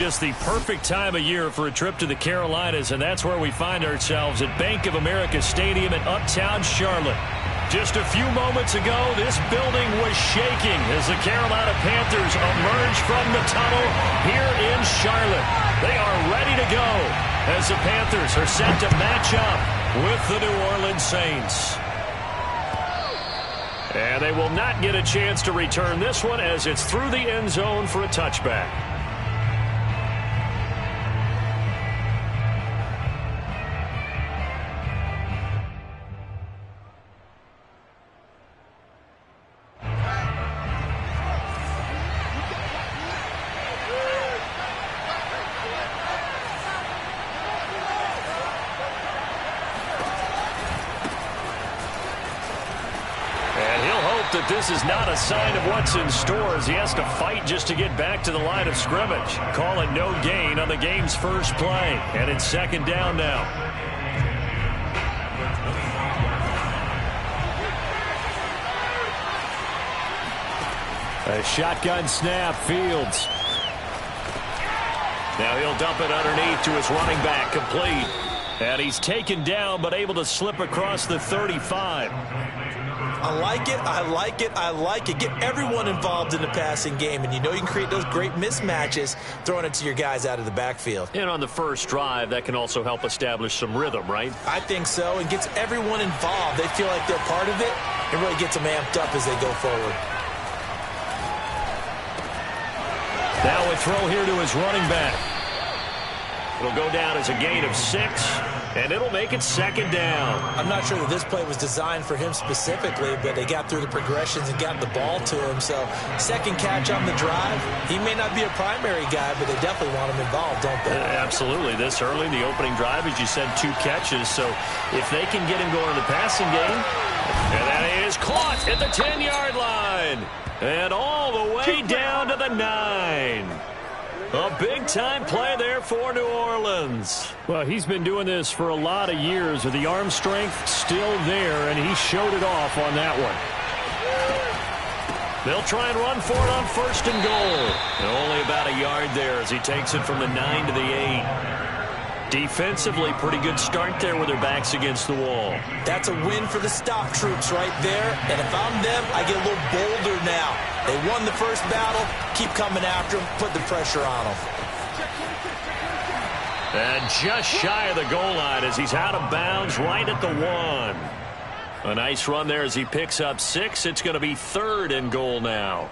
Just the perfect time of year for a trip to the Carolinas, and that's where we find ourselves at Bank of America Stadium in Uptown Charlotte. Just a few moments ago, this building was shaking as the Carolina Panthers emerged from the tunnel here in Charlotte. They are ready to go as the Panthers are set to match up with the New Orleans Saints. And they will not get a chance to return this one as it's through the end zone for a touchback. That this is not a sign of what's in store as he has to fight just to get back to the line of scrimmage. Call it no gain on the game's first play, and it's second down now. A shotgun snap, Fields. Now he'll dump it underneath to his running back, complete. And he's taken down but able to slip across the 35. I like it, I like it, I like it. Get everyone involved in the passing game, and you know you can create those great mismatches throwing it to your guys out of the backfield. And on the first drive, that can also help establish some rhythm, right? I think so, and gets everyone involved. They feel like they're part of it, and really gets them amped up as they go forward. Now a throw here to his running back. It'll go down as a gain of 6, and it'll make it second down. I'm not sure that this play was designed for him specifically, but they got through the progressions and got the ball to him. So second catch on the drive. He may not be a primary guy, but they definitely want him involved, don't they? Absolutely. This early in the opening drive, as you said, 2 catches. So if they can get him going in the passing game, and that is caught at the 10-yard line. And all the way down to the 9. A big-time play there for New Orleans. Well, he's been doing this for a lot of years with the arm strength still there, and he showed it off on that one. They'll try and run for it on first and goal. And only about a yard there as he takes it from the 9 to the 8. Defensively, pretty good start there with their backs against the wall. That's a win for the stop troops right there. And if I'm them, I get a little bolder now. They won the first battle. Keep coming after them. Put the pressure on them. And just shy of the goal line as he's out of bounds right at the 1. A nice run there as he picks up 6. It's going to be third and goal now.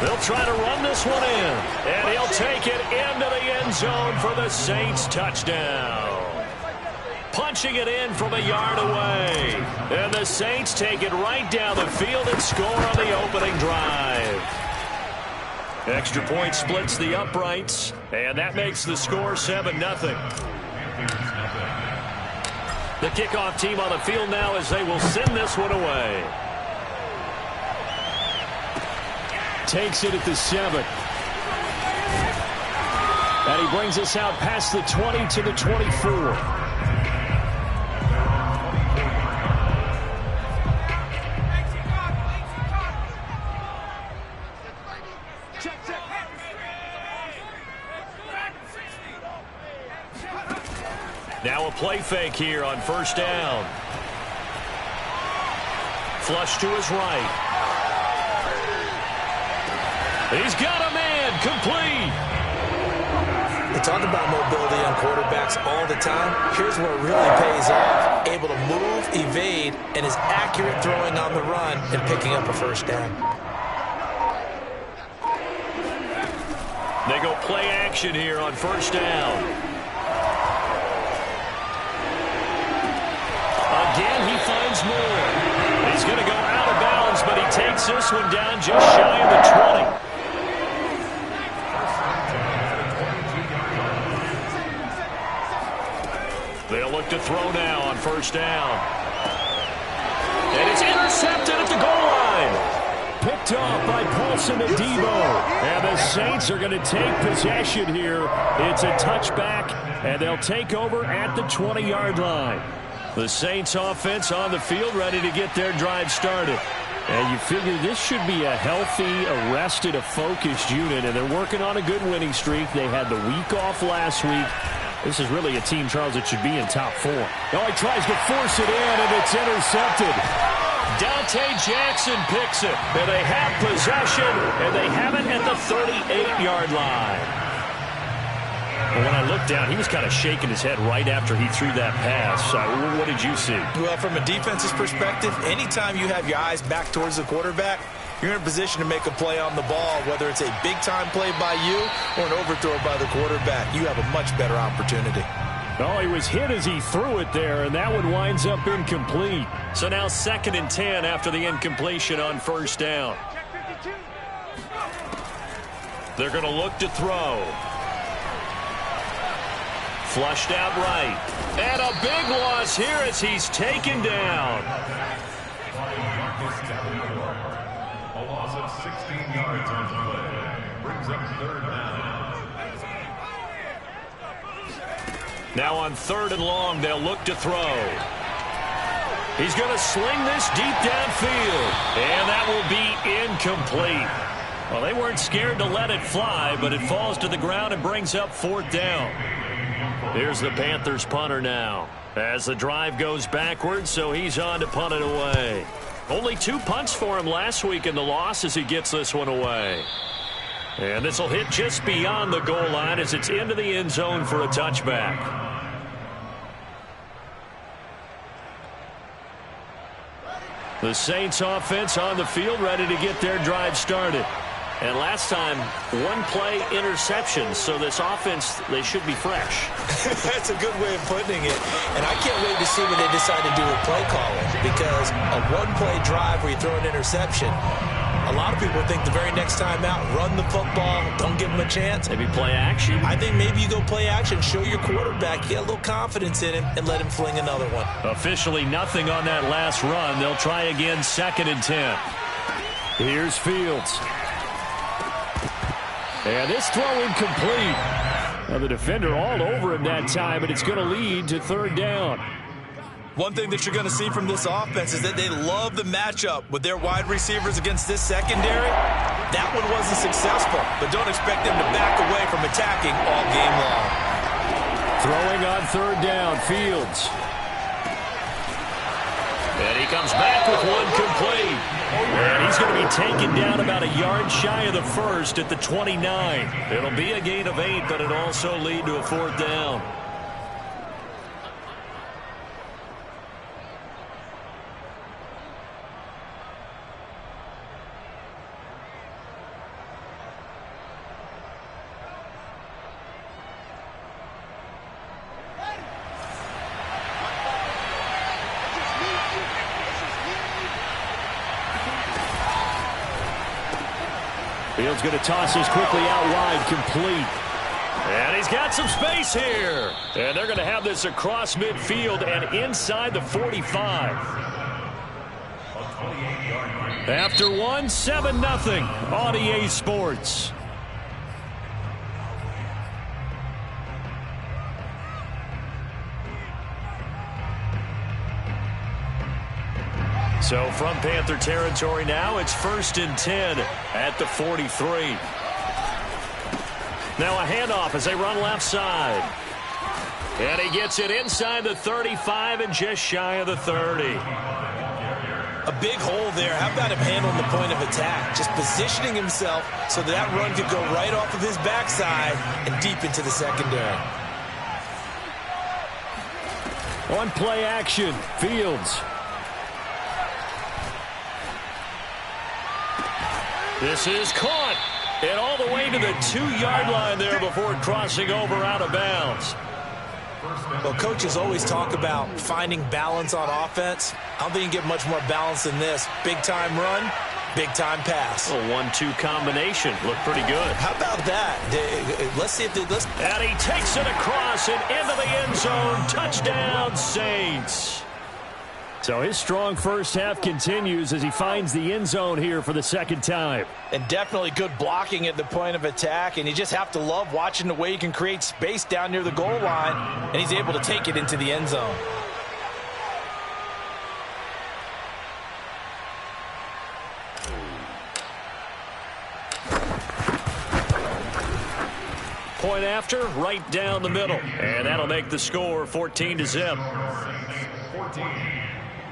They'll try to run this one in, and he'll take it into the end zone for the Saints touchdown. Punching it in from a yard away. And the Saints take it right down the field and score on the opening drive. Extra point splits the uprights, and that makes the score 7-0. The kickoff team on the field now as they will send this one away. Takes it at the 7. And he brings us out past the 20 to the 24. Now a play fake here on first down. Flush to his right. He's got a man, complete. We talk about mobility on quarterbacks all the time. Here's where it really pays off. Able to move, evade, and is accurate throwing on the run and picking up a first down. They go play action here on first down. Again, he finds more. He's going to go out of bounds, but he takes this one down just shy of the 20. They'll look to throw now on first down. And it's intercepted at the goal line. picked off by Paulson Adebo. And the Saints are going to take possession here. It's a touchback, and they'll take over at the 20-yard line. The Saints offense on the field ready to get their drive started. And you figure this should be a healthy, arrested, a focused unit, and they're working on a good winning streak. They had the week off last week. This is really a team, Charles, that should be in top 4. Oh, he tries to force it in, and it's intercepted. Dante Jackson picks it, and they have possession, and they have it at the 38-yard line. Well, when I looked down, he was kind of shaking his head right after he threw that pass. What did you see? Well, from a defense's perspective, anytime you have your eyes back towards the quarterback, you're in a position to make a play on the ball, whether it's a big-time play by you or an overthrow by the quarterback. You have a much better opportunity. Oh, he was hit as he threw it there, and that one winds up incomplete. So now 2nd and 10 after the incompletion on first down. They're going to look to throw. Flushed out right. And a big loss here as he's taken down. A loss of 16 yards on the play. Brings up 3rd down. Now on 3rd and long, they'll look to throw. He's going to sling this deep downfield. And that will be incomplete. Well, they weren't scared to let it fly, but it falls to the ground and brings up 4th down. Here's the Panthers punter now as the drive goes backwards, so he's on to punt it away. Only 2 punts for him last week in the loss as he gets this one away. And this will hit just beyond the goal line as it's into the end zone for a touchback. The Saints offense on the field ready to get their drive started. And last time, 1-play interception, so this offense, they should be fresh. That's a good way of putting it. And I can't wait to see what they decide to do with play calling, because a 1-play drive where you throw an interception, a lot of people think the very next time out, run the football, don't give them a chance. Maybe play action. I think maybe you go play action, show your quarterback, get a little confidence in him, and let him fling another one. Officially nothing on that last run. They'll try again 2nd and 10. Here's Fields. And this throw incomplete. Now the defender all over him that time, and it's going to lead to 3rd down. One thing that you're going to see from this offense is that they love the matchup with their wide receivers against this secondary. That one wasn't successful, but don't expect them to back away from attacking all game long. Throwing on 3rd down, Fields. And he comes back with one complete. And he's going to be taken down about a yard shy of the first at the 29. It'll be a gain of 8, but it'll also lead to a 4th down. Fields going to toss this quickly out wide, complete. And he's got some space here. And they're going to have this across midfield and inside the 45. After one, 7-0 on EA Sports. So from Panther territory now, it's 1st and 10 at the 43. Now a handoff as they run left side. And he gets it inside the 35 and just shy of the 30. A big hole there. How about him handling the point of attack? Just positioning himself so that run could go right off of his backside and deep into the secondary. On play action, Fields. This is caught. And all the way to the 2-yard line there before crossing over out of bounds. Well, coaches always talk about finding balance on offense. I don't think you can get much more balance than this. Big-time run, big-time pass. A 1-2 combination. Looked pretty good. How about that? Let's see if they... And he takes it across and into the end zone. Touchdown, Saints. So his strong first half continues as he finds the end zone here for the second time. And definitely good blocking at the point of attack, and you just have to love watching the way he can create space down near the goal line, and he's able to take it into the end zone. Point after, right down the middle. And that'll make the score 14-0. 14.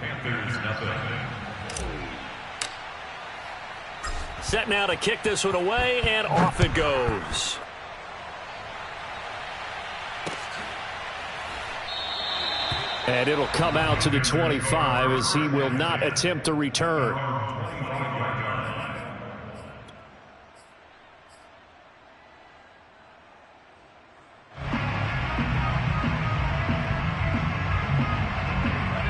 Panthers nothing. Set now to kick this one away, and off it goes. And it'll come out to the 25 as he will not attempt to return.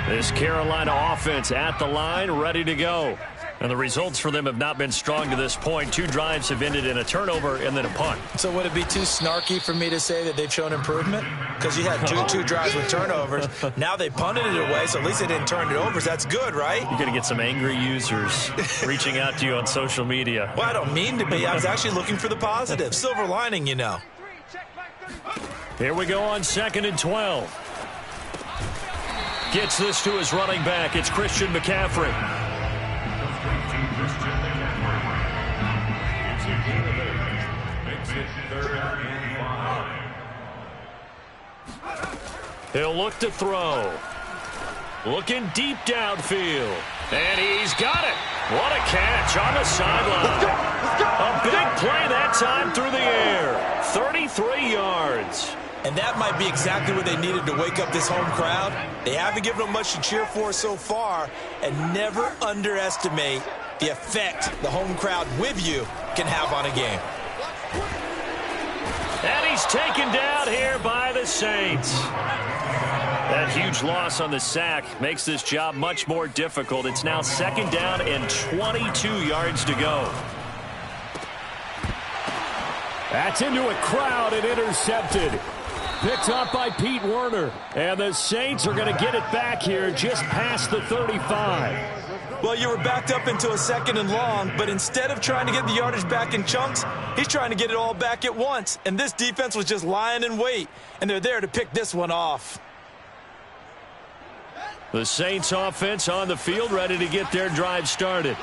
This Carolina offense at the line, ready to go. And the results for them have not been strong to this point. 2 drives have ended in a turnover and then a punt. So would it be too snarky for me to say that they've shown improvement? Because you had two drives with turnovers. Now they punted it away, so at least they didn't turn it over. So that's good, right? You're going to get some angry users reaching out to you on social media. Well, I don't mean to be. I was actually looking for the positive. Silver lining, you know. Here we go on 2nd and 12. Gets this to his running back. It's Christian McCaffrey. He'll look to throw. Looking deep downfield. And he's got it. What a catch on the sideline. A big play that time through the air. 33 yards. And that might be exactly what they needed to wake up this home crowd. They haven't given them much to cheer for so far. And never underestimate the effect the home crowd with you can have on a game. And he's taken down here by the Saints. That huge loss on the sack makes this job much more difficult. It's now 2nd down and 22 yards to go. That's into a crowd and intercepted. Picked up by Pete Werner. And the Saints are going to get it back here just past the 35. Well, you were backed up into a 2nd and long, but instead of trying to get the yardage back in chunks, he's trying to get it all back at once. And this defense was just lying in wait, and they're there to pick this one off. The Saints offense on the field, ready to get their drive started.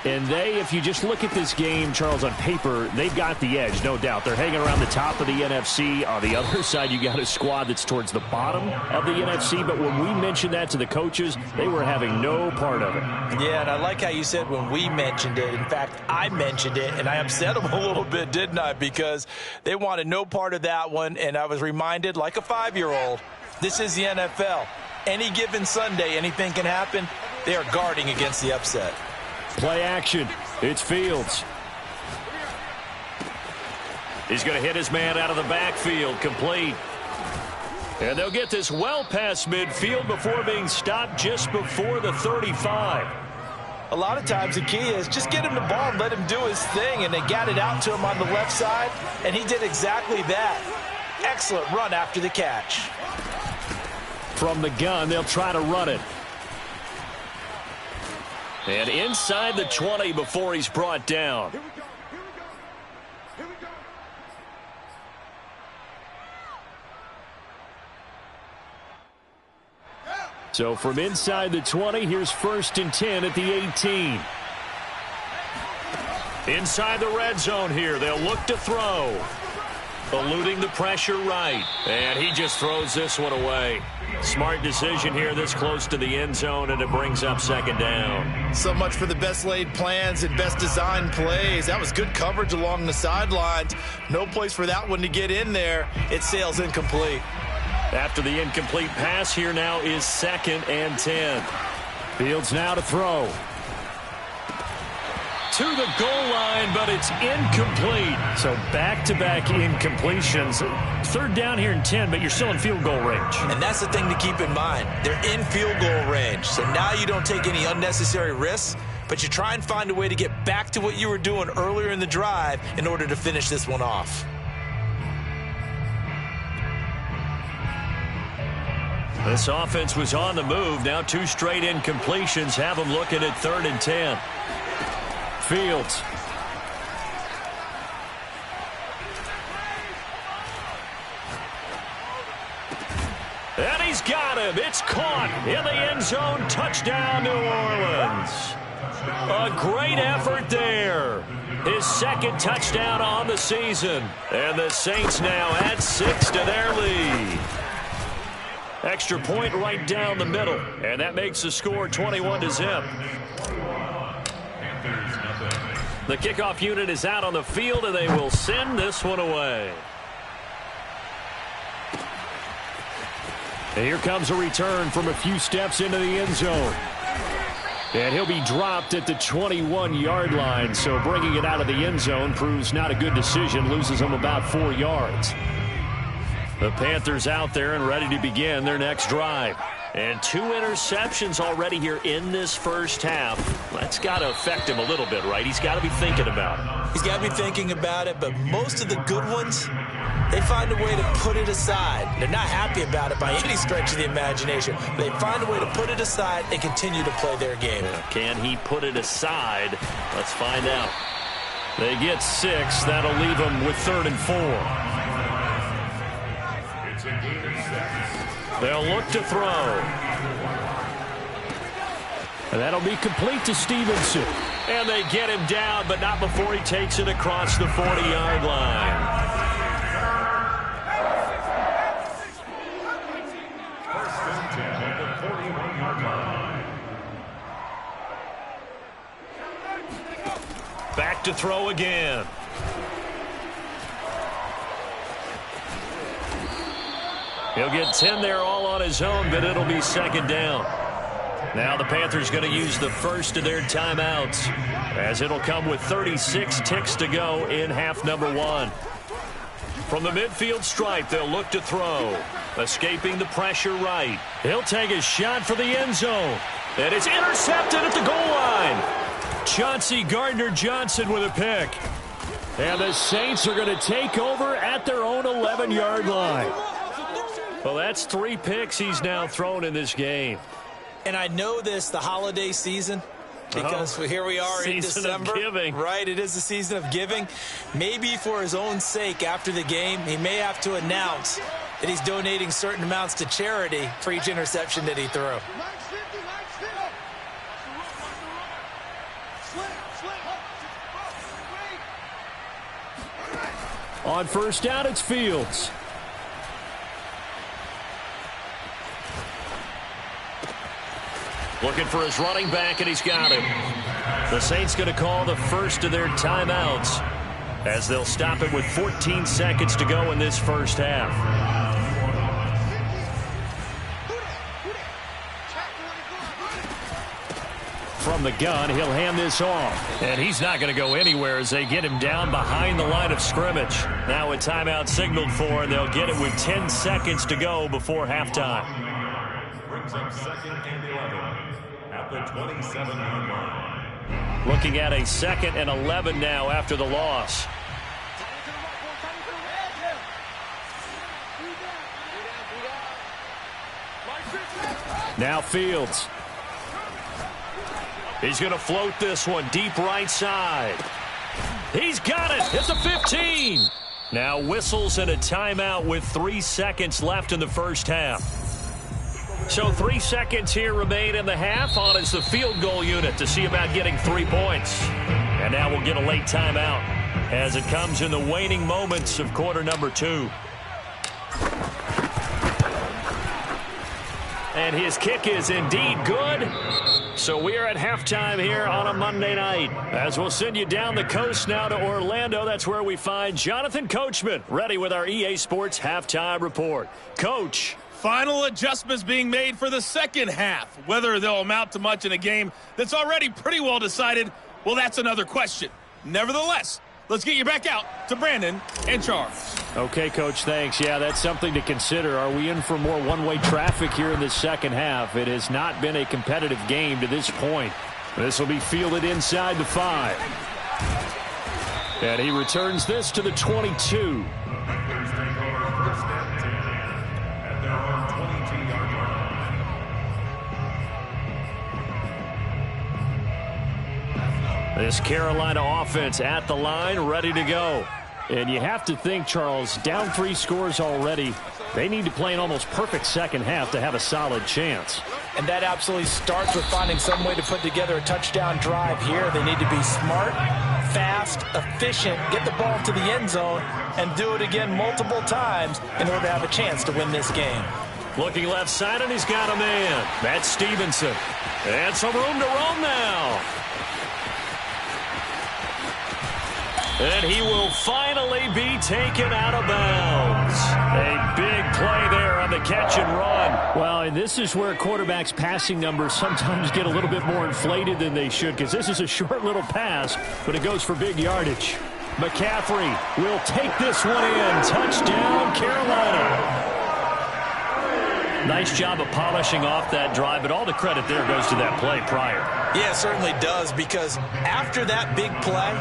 And they, if you just look at this game, Charles, on paper, they've got the edge, no doubt. They're hanging around the top of the NFC. On the other side, you got a squad that's towards the bottom of the NFC. But when we mentioned that to the coaches, they were having no part of it. Yeah, and I like how you said when we mentioned it. In fact, I mentioned it, and I upset them a little bit, didn't I? Because they wanted no part of that one, and I was reminded, like a 5-year-old, this is the NFL. Any given Sunday, anything can happen. They are guarding against the upset. Play action. It's Fields. He's going to hit his man out of the backfield. Complete. And they'll get this well past midfield before being stopped just before the 35. A lot of times the key is just get him the ball and let him do his thing, and they got it out to him on the left side, and he did exactly that. Excellent run after the catch. From the gun, they'll try to run it. And inside the 20 before he's brought down. So from inside the 20, here's 1st and 10 at the 18. Inside the red zone here, they'll look to throw. Eluding the pressure right. And he just throws this one away. Smart decision here this close to the end zone, and it brings up 2nd down. So much for the best laid plans and best designed plays. That was good coverage along the sidelines. No place for that one to get in there. It sails incomplete. After the incomplete pass, here now is 2nd and 10. Fields now to throw. To the goal line, but it's incomplete. So back-to-back incompletions. 3rd down here and 10, but you're still in field goal range. And that's the thing to keep in mind. They're in field goal range. So now you don't take any unnecessary risks, but you try and find a way to get back to what you were doing earlier in the drive in order to finish this one off. This offense was on the move. Now 2 straight incompletions have them looking at 3rd and 10. Fields. And he's got him. It's caught in the end zone. Touchdown, New Orleans. A great effort there. His 2nd touchdown on the season. And the Saints now add 6 to their lead. Extra point right down the middle. And that makes the score 21-0. The kickoff unit is out on the field, and they will send this one away. And here comes a return from a few steps into the end zone. And he'll be dropped at the 21-yard line. So bringing it out of the end zone proves not a good decision. Loses him about 4 yards. The Panthers out there and ready to begin their next drive. And 2 interceptions already here in this first half. That's got to affect him a little bit, right? He's got to be thinking about it. He's got to be thinking about it, but most of the good ones, they find a way to put it aside. They're not happy about it by any stretch of the imagination. They find a way to put it aside and continue to play their game. Can he put it aside? Let's find out. They get 6. That'll leave them with 3rd and 4. They'll look to throw. And that'll be complete to Stevenson. And they get him down, but not before he takes it across the 40-yard line. Back to throw again. He'll get 10 there all on his own, but it'll be 2nd down. Now the Panthers going to use the first of their timeouts, as it'll come with 36 ticks to go in half number 1. From the midfield stripe, they'll look to throw. Escaping the pressure right. He'll take a shot for the end zone. And it's intercepted at the goal line. Chauncey Gardner-Johnson with a pick. And the Saints are going to take over at their own 11-yard line. Well, that's 3 picks he's now thrown in this game. And I know this, the holiday season, because here we are in December. Season of giving. Right, it is the season of giving. Maybe for his own sake after the game, he may have to announce that he's donating certain amounts to charity for each interception that he threw. On first down, it's Fields. Looking for his running back, and he's got him. The Saints going to call the first of their timeouts, as they'll stop it with 14 seconds to go in this first half. From the gun, he'll hand this off. And he's not going to go anywhere as they get him down behind the line of scrimmage. Now a timeout signaled for, and they'll get it with 10 seconds to go before halftime. Brings up 2nd and 11 at the 27-yard line. Looking at a 2nd and 11 now after the loss. Now Fields. He's going to float this one deep right side. He's got it. It's a 15. Now whistles and a timeout with 3 seconds left in the first half. So 3 seconds here remain in the half. On is the field goal unit to see about getting 3 points. And now we'll get a late timeout as it comes in the waning moments of quarter number 2. And his kick is indeed good. So we are at halftime here on a Monday night. As we'll send you down the coast now to Orlando. That's where we find Jonathan Coachman ready with our EA Sports halftime report. Coach. Final adjustments being made for the second half. Whether they'll amount to much in a game that's already pretty well decided, well, that's another question. Nevertheless, let's get you back out to Brandon and Charles. Okay, Coach, thanks. Yeah, that's something to consider. Are we in for more one-way traffic here in the second half? It has not been a competitive game to this point. This will be fielded inside the 5. And he returns this to the 22. This Carolina offense at the line, ready to go. And you have to think, Charles, down 3 scores already. They need to play an almost perfect second half to have a solid chance. And that absolutely starts with finding some way to put together a touchdown drive here. They need to be smart, fast, efficient, get the ball to the end zone, and do it again multiple times in order to have a chance to win this game. Looking left side, and he's got a man. That's Stevenson. And some room to roam now. And he will finally be taken out of bounds. A big play there on the catch and run. Well, and this is where quarterbacks' passing numbers sometimes get a little bit more inflated than they should, because this is a short little pass, but it goes for big yardage. McCaffrey will take this one in. Touchdown, Carolina. Nice job of polishing off that drive, but all the credit there goes to that play prior. Yeah, it certainly does, because after that big play,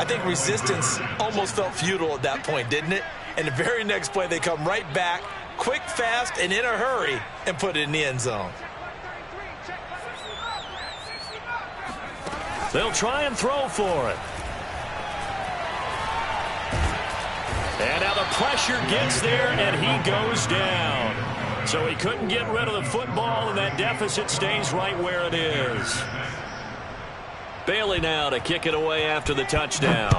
I think resistance almost felt futile at that point, didn't it? And the very next play, they come right back, quick, fast, and in a hurry, and put it in the end zone. They'll try and throw for it. And now the pressure gets there, and he goes down. So he couldn't get rid of the football, and that deficit stays right where it is. Bailey now to kick it away after the touchdown.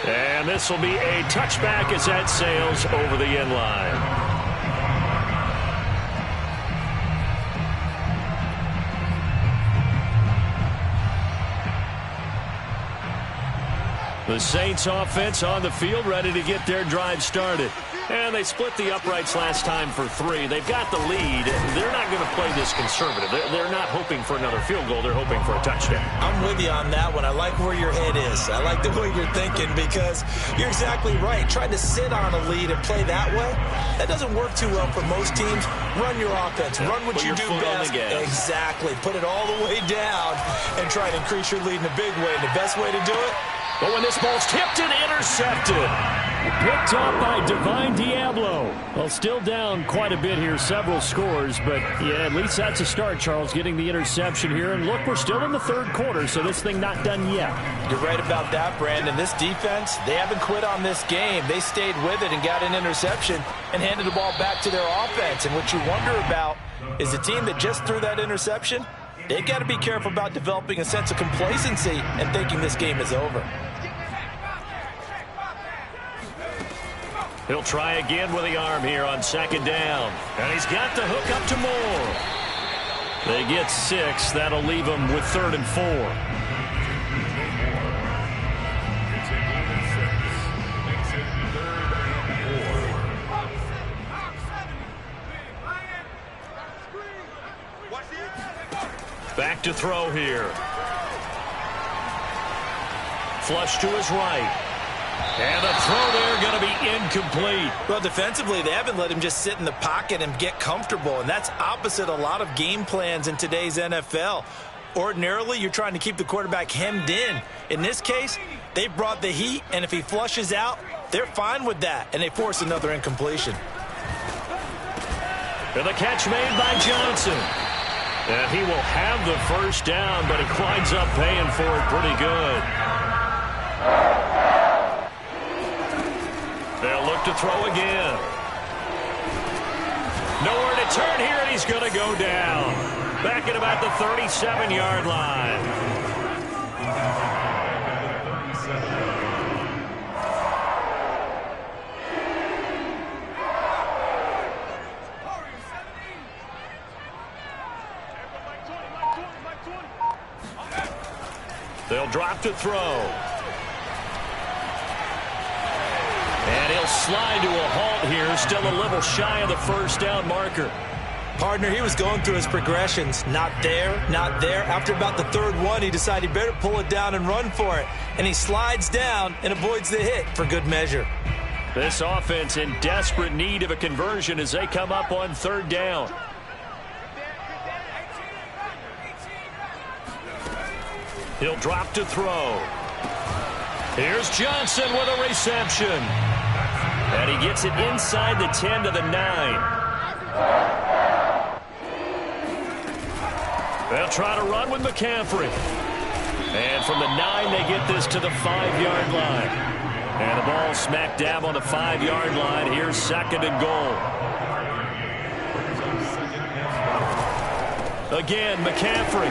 And this will be a touchback as that sails over the end line. The Saints offense on the field, ready to get their drive started. And they split the uprights last time for 3. They've got the lead. They're not going to play this conservative. They're not hoping for another field goal. They're hoping for a touchdown. I'm with you on that one. I like where your head is. I like the way you're thinking, because you're exactly right. Trying to sit on a lead and play that way, that doesn't work too well for most teams. Run your offense. Run what you do best. Exactly. Put it all the way down and try to increase your lead in a big way. And the best way to do it? But when this ball's tipped and intercepted. Picked up by Divine Diablo. Well, still down quite a bit here, several scores, but yeah, at least that's a start, Charles, getting the interception here. And look, we're still in the third quarter, so this thing not done yet. You're right about that, Brandon. This defense, they haven't quit on this game. They stayed with it and got an interception and handed the ball back to their offense. And what you wonder about is the team that just threw that interception, they've got to be careful about developing a sense of complacency and thinking this game is over. He'll try again with the arm here on second down. And he's got the hook up to Moore. They get 6. That'll leave them with 3rd and 4. Back to throw here. Flush to his right. And the throw there going to be incomplete. Well, defensively, they haven't let him just sit in the pocket and get comfortable, and that's opposite a lot of game plans in today's NFL. Ordinarily, you're trying to keep the quarterback hemmed in. In this case, they brought the heat, and if he flushes out, they're fine with that, and they force another incompletion. And the catch made by Johnson. And he will have the first down, but he winds up paying for it pretty good. They'll look to throw again. Nowhere to turn here, and he's going to go down. Back at about the 37-yard line. They'll drop to throw. And he'll slide to a halt here, still a little shy of the first down marker. Partner, he was going through his progressions. Not there, not there. After about the third one, he decided he better pull it down and run for it. And he slides down and avoids the hit for good measure. This offense in desperate need of a conversion as they come up on 3rd down. He'll drop to throw. Here's Johnson with a reception. And he gets it inside the 10 to the 9. They'll try to run with McCaffrey. And from the 9, they get this to the 5-yard line. And the ball smack dab on the 5-yard line. Here's 2nd and goal. Again, McCaffrey.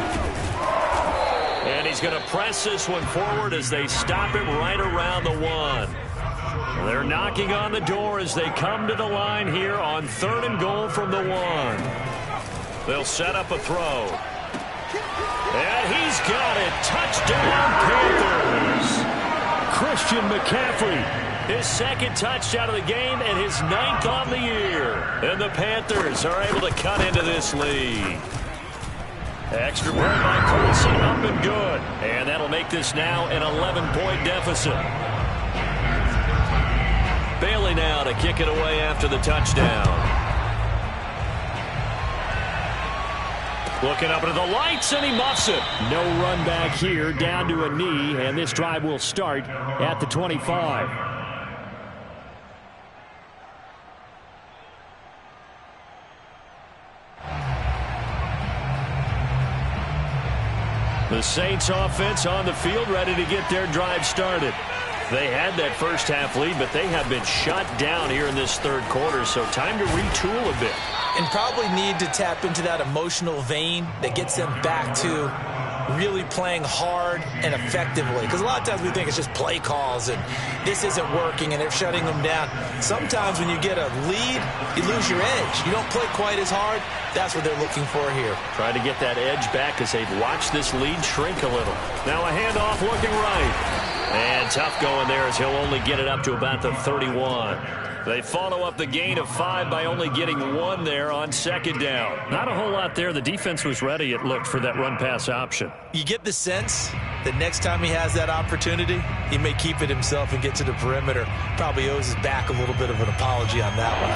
And he's going to press this one forward as they stop him right around the 1. They're knocking on the door as they come to the line here on 3rd and goal from the 1. They'll set up a throw. And he's got it. Touchdown, Panthers. Christian McCaffrey, his 2nd touchdown of the game and his 9th on the year. And the Panthers are able to cut into this lead. Extra point by Colson, up and good. And that'll make this now an 11-point deficit. Bailey now to kick it away after the touchdown. Looking up into the lights, and he muffs it. No run back here, down to a knee, and this drive will start at the 25. The Saints offense on the field, ready to get their drive started. They had that first half lead, but they have been shut down here in this 3rd quarter, so time to retool a bit. And probably need to tap into that emotional vein that gets them back to really playing hard and effectively. Because a lot of times we think it's just play calls and this isn't working and they're shutting them down. Sometimes when you get a lead, you lose your edge. You don't play quite as hard. That's what they're looking for here. Trying to get that edge back as they've watched this lead shrink a little. Now a handoff looking right. And tough going there as he'll only get it up to about the 31. They follow up the gain of 5 by only getting 1 there on 2nd down. Not a whole lot there. The defense was ready, it looked, for that run-pass option. You get the sense that next time he has that opportunity, he may keep it himself and get to the perimeter. Probably owes his back a little bit of an apology on that one.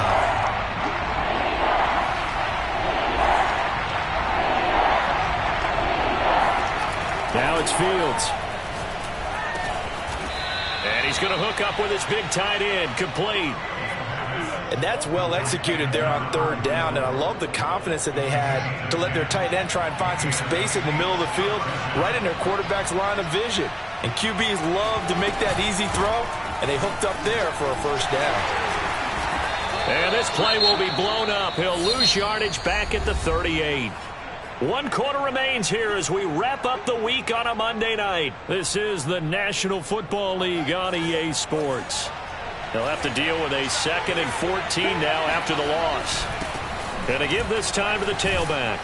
Now it's Fields. And he's going to hook up with his big tight end, complete. And that's well executed there on 3rd down. And I love the confidence that they had to let their tight end try and find some space in the middle of the field, right in their quarterback's line of vision. And QBs love to make that easy throw, and they hooked up there for a 1st down. And this play will be blown up. He'll lose yardage back at the 38. 1 quarter remains here as we wrap up the week on a Monday night. This is the National Football League on EA Sports. They'll have to deal with a 2nd and 14 now after the loss. Going to give this time to the tailback.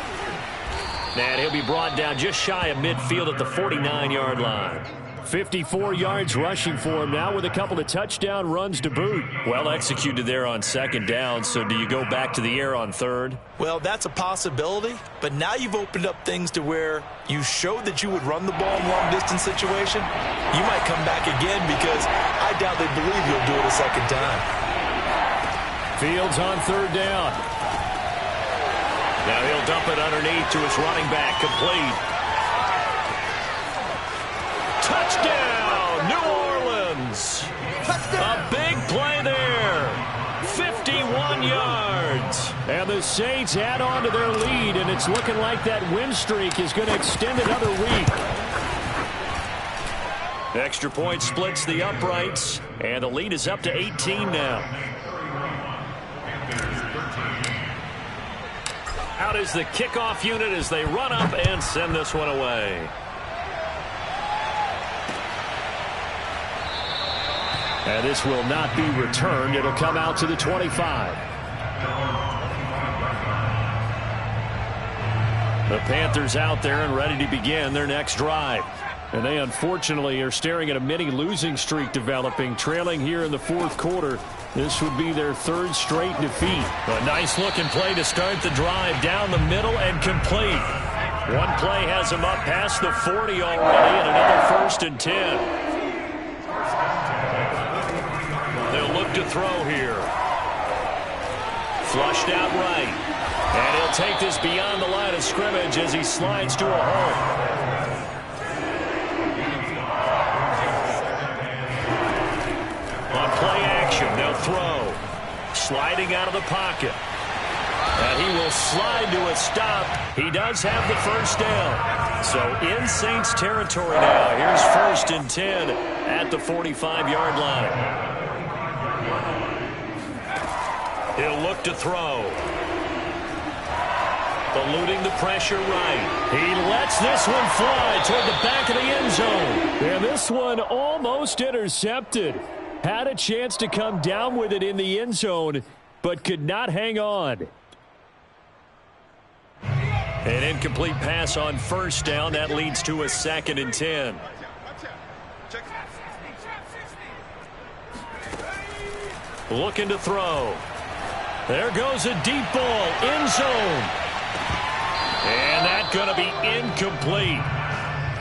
And he'll be brought down just shy of midfield at the 49-yard line. 54 yards rushing for him now with a couple of touchdown runs to boot. Well executed there on 2nd down, so do you go back to the air on 3rd? Well, that's a possibility, but now you've opened up things to where you showed that you would run the ball in long-distance situation. You might come back again because I doubt they believe you'll do it a 2nd time. Fields on 3rd down. Now he'll dump it underneath to his running back, complete. Touchdown, New Orleans. A big play there. 51 yards. And the Saints add on to their lead, and it's looking like that win streak is going to extend another week. Extra point splits the uprights, and the lead is up to 18 now. Out is the kickoff unit as they run up and send this one away. And this will not be returned. It'll come out to the 25. The Panthers out there and ready to begin their next drive. And they unfortunately are staring at a mini losing streak developing, trailing here in the 4th quarter. This would be their 3rd straight defeat. A nice looking play to start the drive down the middle and complete. One play has them up past the 40 already and another 1st and 10. They'll look to throw here. Flushed out right. And he'll take this beyond the line of scrimmage as he slides to a hole. On play action, they'll throw. Sliding out of the pocket. And he will slide to a stop. He does have the first down. So in Saints territory now. Here's 1st and 10 at the 45-yard line. He'll look to throw. Eluding the pressure right. He lets this one fly toward the back of the end zone. And this one almost intercepted. Had a chance to come down with it in the end zone, but could not hang on. An incomplete pass on 1st down. That leads to a 2nd and 10. Looking to throw. There goes a deep ball. End zone. And that's going to be incomplete.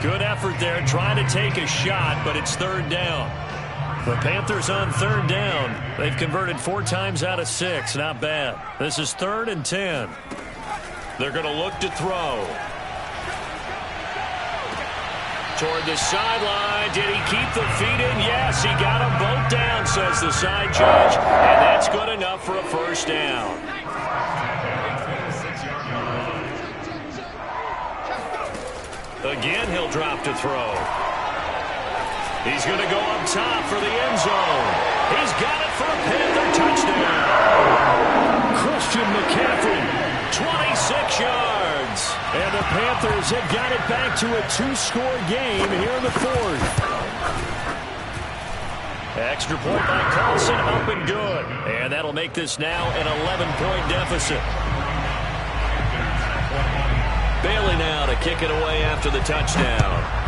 Good effort there trying to take a shot, but it's 3rd down. The Panthers on 3rd down. They've converted 4 times out of 6. Not bad. This is 3rd and 10. They're going to look to throw. Toward the sideline. Did he keep the feet in? Yes, he got them both down, says the side judge. And that's good enough for a 1st down. Again, he'll drop to throw. He's going to go up top for the end zone. He's got it for a Panther touchdown. Christian McCaffrey, 26 yards. And the Panthers have got it back to a 2-score game here in the 4th. Extra point by Carlson, up and good. And that'll make this now an 11-point deficit. Bailey now to kick it away after the touchdown.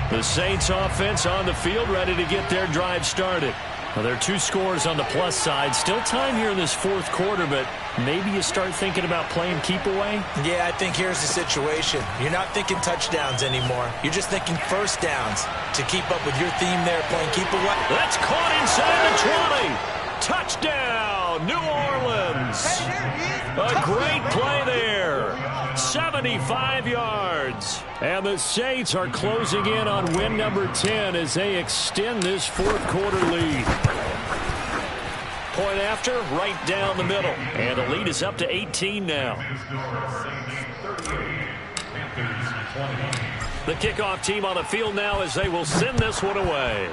The Saints offense on the field, ready to get their drive started. Well, there are 2 scores on the plus side. Still time here in this 4th quarter, but maybe you start thinking about playing keep away? Yeah, I think here's the situation. You're not thinking touchdowns anymore. You're just thinking 1st downs to keep up with your theme there, playing keep away. That's caught inside the 20. Touchdown, New Orleans. A great play there. 75 yards. And the Saints are closing in on win number 10 as they extend this 4th quarter lead. Point after, right down the middle. And the lead is up to 18 now. The kickoff team on the field now as they will send this one away.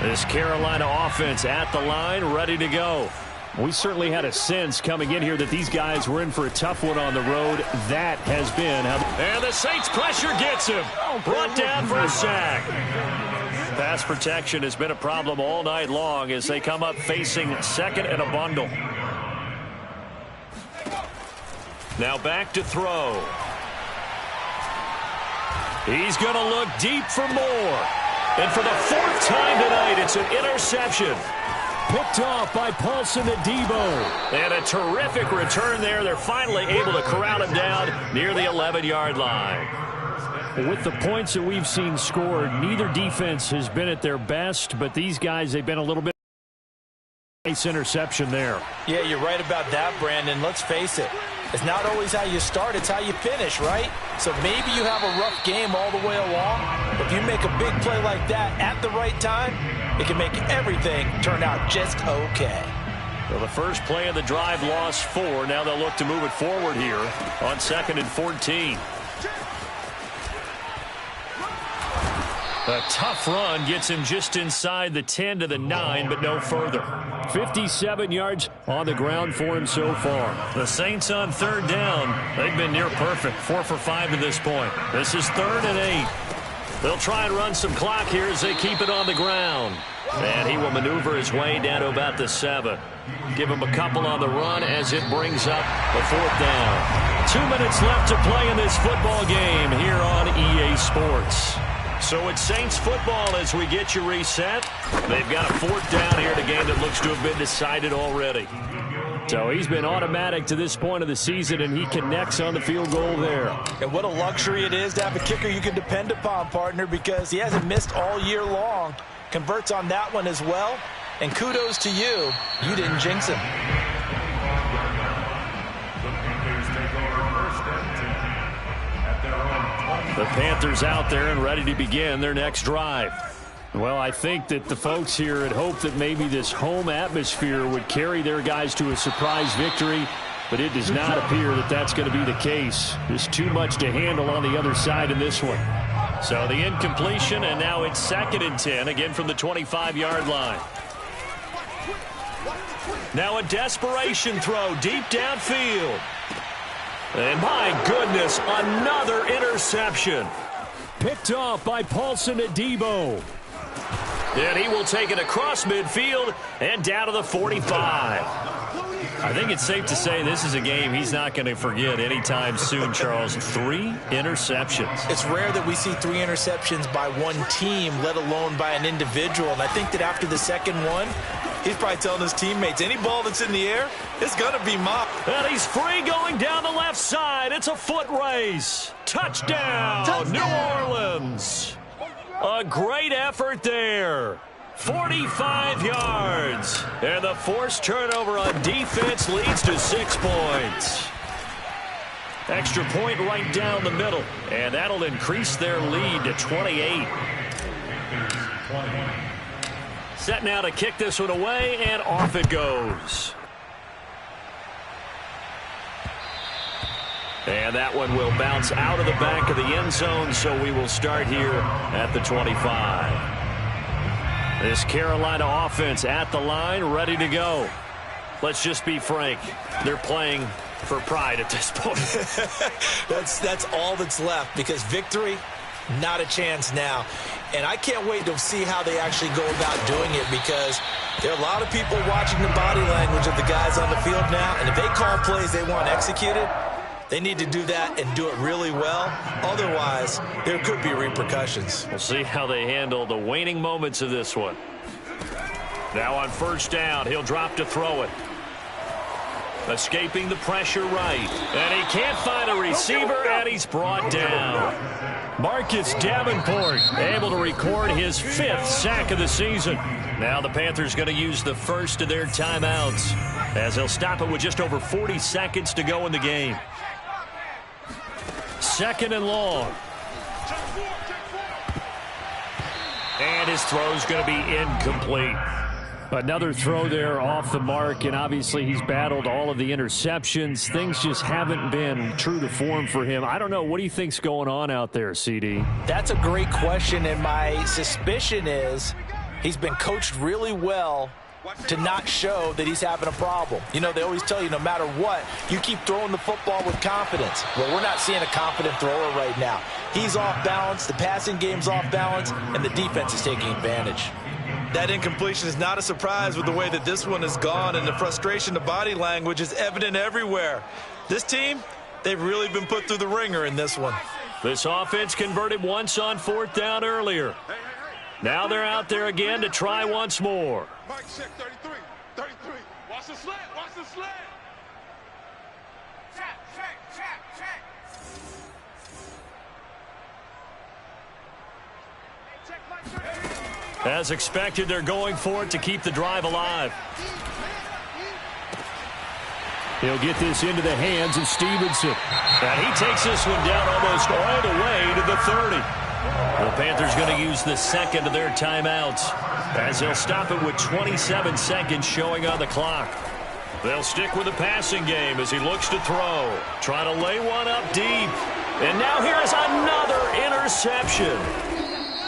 This Carolina offense at the line, ready to go. We certainly had a sense coming in here that these guys were in for a tough one on the road. That has been how. And the Saints pressure gets him. Brought down for a sack. Pass protection has been a problem all night long as they come up facing 2nd and a bundle. Now back to throw. He's going to look deep for more. And for the 4th time tonight, it's an interception. Picked off by Paulson Adebo. And a terrific return there. They're finally able to corral him down near the 11-yard line. With the points that we've seen scored, neither defense has been at their best, but these guys, they've been a little bit. Nice interception there. Yeah, you're right about that, Brandon. Let's face it. It's not always how you start, it's how you finish, right? So maybe you have a rough game all the way along. If you make a big play like that at the right time, it can make everything turn out just okay. Well, the first play of the drive lost 4. Now they'll look to move it forward here on 2nd and 14. A tough run gets him just inside the 10 to the 9, but no further. 57 yards on the ground for him so far. The Saints on 3rd down. They've been near perfect. 4 for 5 to this point. This is 3rd and 8. They'll try and run some clock here as they keep it on the ground. And he will maneuver his way down to about the 7. Give him a couple on the run as it brings up the 4th down. 2 minutes left to play in this football game here on EA Sports. So it's Saints football as we get you reset. They've got a 4th down here in a game that looks to have been decided already. So he's been automatic to this point of the season, and he connects on the field goal there. And what a luxury it is to have a kicker you can depend upon, partner, because he hasn't missed all year long. Converts on that one as well. And kudos to you. You didn't jinx him. The Panthers out there and ready to begin their next drive. Well, I think that the folks here had hoped that maybe this home atmosphere would carry their guys to a surprise victory, but it does not appear that that's going to be the case. There's too much to handle on the other side in this one. So the incompletion, and now it's 2nd and 10, again from the 25-yard line. Now a desperation throw deep downfield. And my goodness, another interception. Picked off by Paulson Adebo. And he will take it across midfield and down to the 45. I think it's safe to say this is a game he's not going to forget anytime soon, Charles. 3 interceptions. It's rare that we see 3 interceptions by one team, let alone by an individual. And I think that after the second one, he's probably telling his teammates, any ball that's in the air, it's going to be mopped. And he's free going down the left side. It's a foot race. Touchdown, New Orleans. A great effort there. 45 yards. And the forced turnover on defense leads to 6 points. Extra point right down the middle. And that'll increase their lead to 28. Set now to kick this one away, and off it goes. And that one will bounce out of the back of the end zone, so we will start here at the 25. This Carolina offense at the line, ready to go. Let's just be frank. They're playing for pride at this point. That's all that's left, because victory, not a chance now. And I can't wait to see how they actually go about doing it, because there are a lot of people watching the body language of the guys on the field now, and if they call plays they want executed, they need to do that and do it really well. Otherwise, there could be repercussions. We'll see how they handle the waning moments of this one. Now on 1st down, he'll drop to throw it. Escaping the pressure right. And he can't find a receiver, and he's brought down. Marcus Davenport able to record his 5th sack of the season. Now the Panthers going to use the first of their timeouts, as they'll stop it with just over 40 seconds to go in the game. 2nd and long. And his throw's going to be incomplete. Another throw there off the mark, and obviously he's battled all of the interceptions. Things just haven't been true to form for him. I don't know. What do you think's going on out there, CD? That's a great question, and my suspicion is he's been coached really well to not show that he's having a problem. You know, they always tell you no matter what, you keep throwing the football with confidence. Well, we're not seeing a confident thrower right now. He's off balance, the passing game's off balance, and the defense is taking advantage. That incompletion is not a surprise with the way that this one has gone, and the frustration, the body language is evident everywhere. This team, they've really been put through the ringer in this one. This offense converted once on 4th down earlier. Now they're out there again to try once more. Mike check 33. 33. Watch the slant. Watch the slant. Check. As expected, they're going for it to keep the drive alive. He'll get this into the hands of Stevenson. And he takes this one down almost all the way to the 30. The Panthers going to use the 2nd of their timeouts, as they'll stop it with 27 seconds showing on the clock. They'll stick with the passing game as he looks to throw. Trying to lay one up deep. And now here's another interception.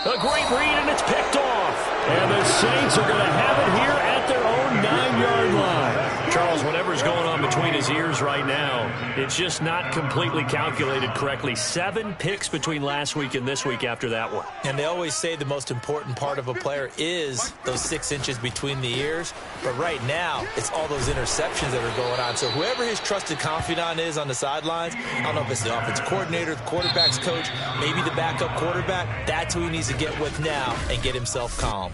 A great read, and it's picked off. And the Saints are going to have it here at their own 9-yard line. Charles, Charles, whatever's going on between his ears right now, it's just not completely calculated correctly. 7 picks between last week and this week after that one. And they always say the most important part of a player is those 6 inches between the ears. But right now, it's all those interceptions that are going on. So whoever his trusted confidant is on the sidelines, I don't know if it's the offensive coordinator, the quarterback's coach, maybe the backup quarterback, that's who he needs to get with now and get himself calm.